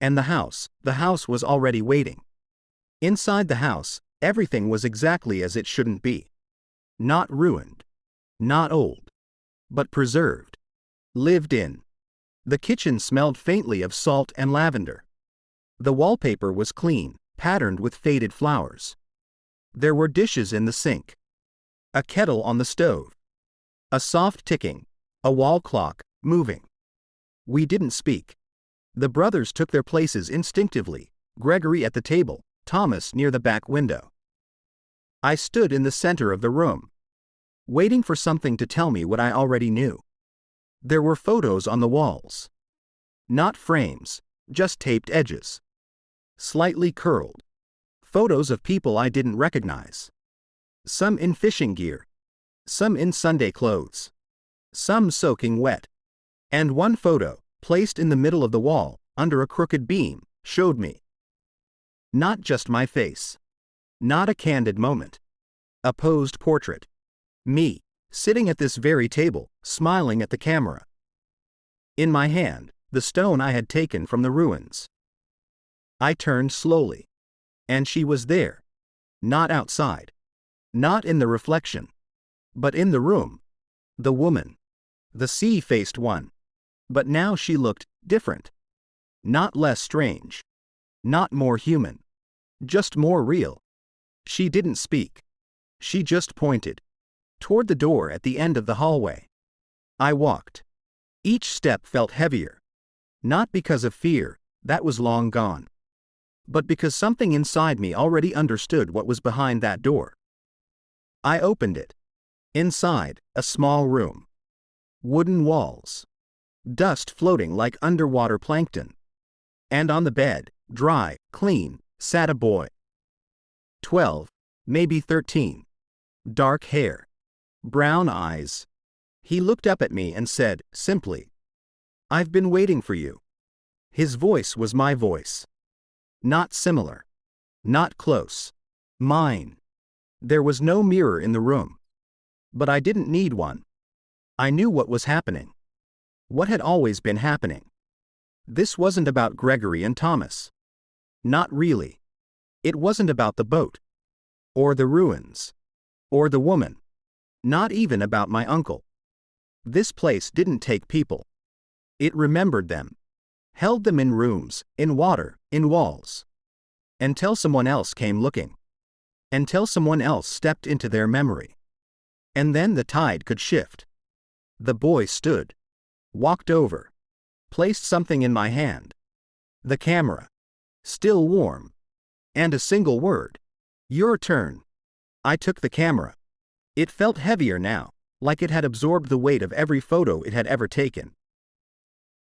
And the house was already waiting. Inside the house, everything was exactly as it shouldn't be. Not ruined. Not old. But preserved. Lived in. The kitchen smelled faintly of salt and lavender. The wallpaper was clean, patterned with faded flowers. There were dishes in the sink. A kettle on the stove. A soft ticking. A wall clock, moving. We didn't speak. The brothers took their places instinctively, Gregory at the table, Thomas near the back window. I stood in the center of the room, waiting for something to tell me what I already knew. There were photos on the walls. Not frames, just taped edges. Slightly curled. Photos of people I didn't recognize. Some in fishing gear. Some in Sunday clothes. Some soaking wet. And one photo, placed in the middle of the wall, under a crooked beam, showed me. Not just my face. Not a candid moment. A posed portrait. Me, sitting at this very table, smiling at the camera. In my hand, the stone I had taken from the ruins. I turned slowly. And she was there. Not outside. Not in the reflection. But in the room. The woman. The sea-faced one. But now she looked different. Not less strange. Not more human. Just more real. She didn't speak. She just pointed. Toward the door at the end of the hallway. I walked. Each step felt heavier. Not because of fear, that was long gone. But because something inside me already understood what was behind that door. I opened it. Inside, a small room. Wooden walls. dust floating like underwater plankton. And on the bed, dry, clean, sat a boy. 12, maybe 13. Dark hair. Brown eyes. He looked up at me and said, simply, "I've been waiting for you." His voice was my voice. Not similar. Not close. Mine. There was no mirror in the room. But I didn't need one. I knew what was happening. What had always been happening. This wasn't about Gregory and Thomas. Not really. It wasn't about the boat. Or the ruins. Or the woman. Not even about my uncle. This place didn't take people. It remembered them. Held them in rooms, in water, in walls. Until someone else came looking. Until someone else stepped into their memory. And then the tide could shift. The boy stood. Walked over. Placed something in my hand. The camera. Still warm. And a single word. "Your turn." I took the camera. It felt heavier now, like it had absorbed the weight of every photo it had ever taken.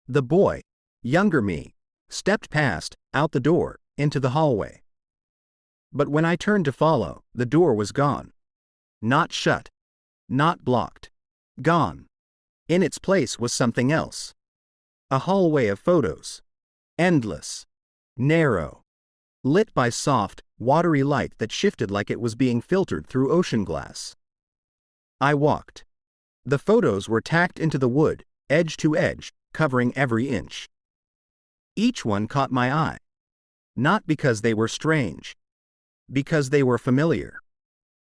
The boy, younger me, stepped past, out the door, into the hallway. But when I turned to follow, the door was gone. Not shut. Not blocked. Gone. In its place was something else. A hallway of photos. Endless. Narrow. Lit by soft, watery light that shifted like it was being filtered through ocean glass. I walked. The photos were tacked into the wood, edge to edge, covering every inch. Each one caught my eye. Not because they were strange. Because they were familiar.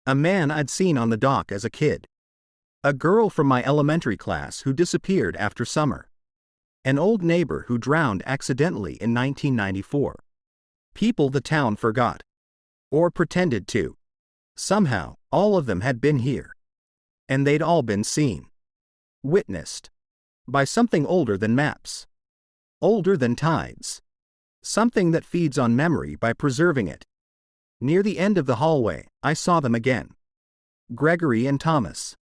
A man I'd seen on the dock as a kid. A girl from my elementary class who disappeared after summer. An old neighbor who drowned accidentally in 1994. People the town forgot. Or pretended to. Somehow, all of them had been here. And they'd all been seen. Witnessed. By something older than maps. Older than tides. Something that feeds on memory by preserving it. Near the end of the hallway, I saw them again. Gregory and Thomas.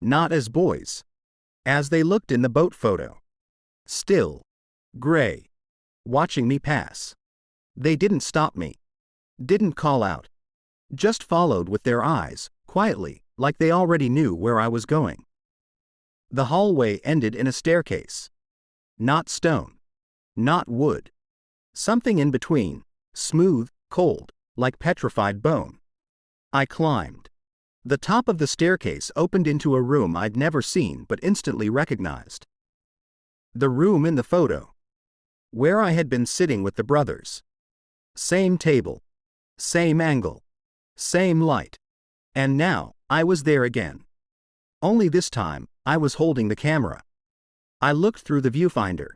Not as boys. As they looked in the boat photo. Still. Gray. Watching me pass. They didn't stop me. Didn't call out. Just followed with their eyes, quietly, like they already knew where I was going. The hallway ended in a staircase. Not stone. Not wood. Something in between, smooth, cold, like petrified bone. I climbed. The top of the staircase opened into a room I'd never seen but instantly recognized. The room in the photo. Where I had been sitting with the brothers. Same table. Same angle. Same light. And now, I was there again. Only this time, I was holding the camera. I looked through the viewfinder.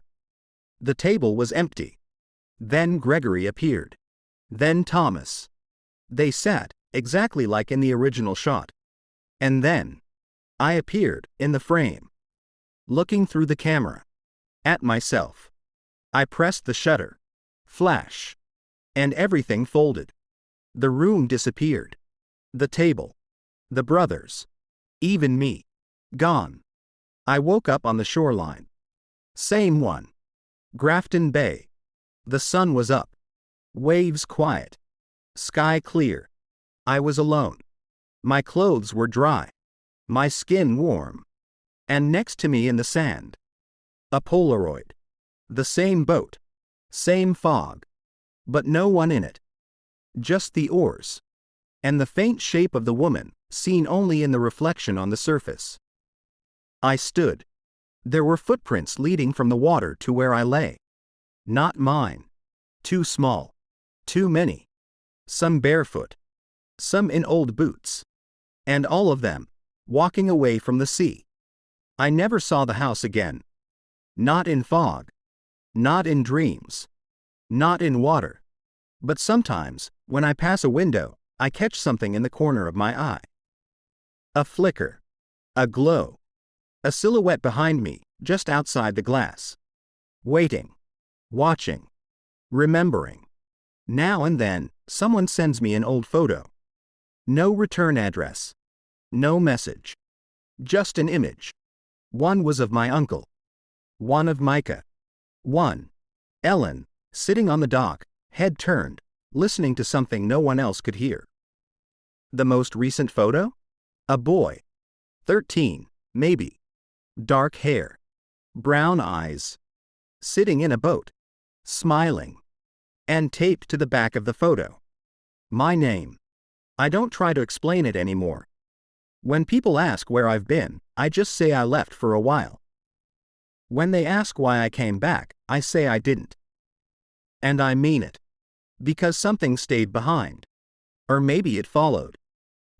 The table was empty. Then Gregory appeared. Then Thomas. They sat, exactly like in the original shot. And then, I appeared, in the frame. Looking through the camera. At myself. I pressed the shutter. Flash. And everything folded. The room disappeared. The table. The brothers. Even me. Gone. I woke up on the shoreline. Same one. Grafton Bay. The sun was up. Waves quiet. Sky clear. I was alone. My clothes were dry. My skin warm. And next to me in the sand. A Polaroid. The same boat. Same fog. But no one in it. Just the oars. And the faint shape of the woman, seen only in the reflection on the surface. I stood. There were footprints leading from the water to where I lay. Not mine. Too small. Too many. Some barefoot. Some in old boots. And all of them, walking away from the sea. I never saw the house again. Not in fog. Not in dreams. Not in water. But sometimes, when I pass a window, I catch something in the corner of my eye. A flicker. A glow. A silhouette behind me, just outside the glass. Waiting. Watching. Remembering. Now and then, someone sends me an old photo. No return address. No message. Just an image. One was of my uncle. One of Micah. 1. Ellen, sitting on the dock, head turned, listening to something no one else could hear. The most recent photo? A boy. 13, maybe. Dark hair. Brown eyes. Sitting in a boat. Smiling. And taped to the back of the photo. My name. I don't try to explain it anymore. When people ask where I've been, I just say I left for a while. When they ask why I came back, I say I didn't. And I mean it. Because something stayed behind. Or maybe it followed.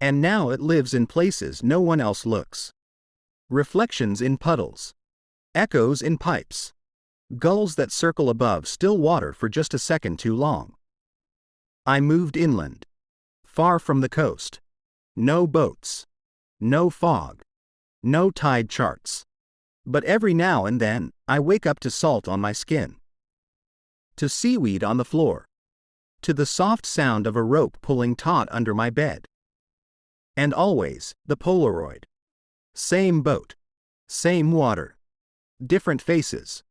And now it lives in places no one else looks. Reflections in puddles. Echoes in pipes. Gulls that circle above still water for just a second too long. I moved inland. Far from the coast. No boats. No fog. No tide charts. But every now and then, I wake up to salt on my skin. To seaweed on the floor. To the soft sound of a rope pulling taut under my bed. And always, the Polaroid. Same boat. Same water. Different faces.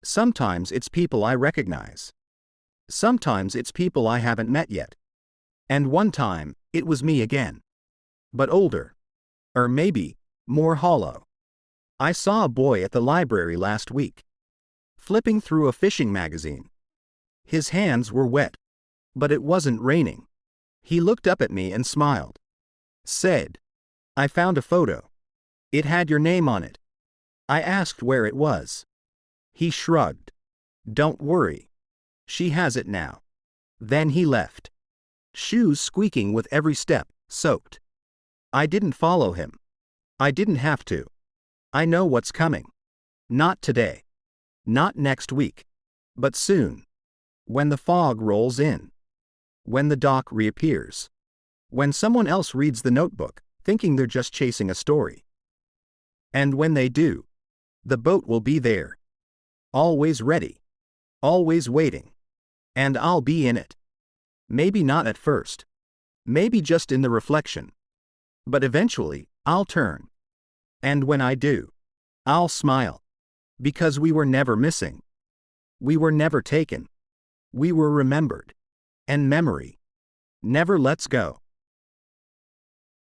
Sometimes it's people I recognize. Sometimes it's people I haven't met yet. And one time, it was me again. But older. Or maybe, more hollow. I saw a boy at the library last week. Flipping through a fishing magazine. His hands were wet. But it wasn't raining. He looked up at me and smiled. Said, "I found a photo. It had your name on it." I asked where it was. He shrugged. "Don't worry. She has it now." Then he left. Shoes squeaking with every step, soaked. I didn't follow him. I didn't have to. I know what's coming. Not today. Not next week. But soon. When the fog rolls in. When the dock reappears. When someone else reads the notebook, thinking they're just chasing a story. And when they do, the boat will be there. Always ready. Always waiting. And I'll be in it. Maybe not at first. Maybe just in the reflection. But eventually, I'll turn. And when I do, I'll smile. Because we were never missing. We were never taken. We were remembered. And memory never lets go.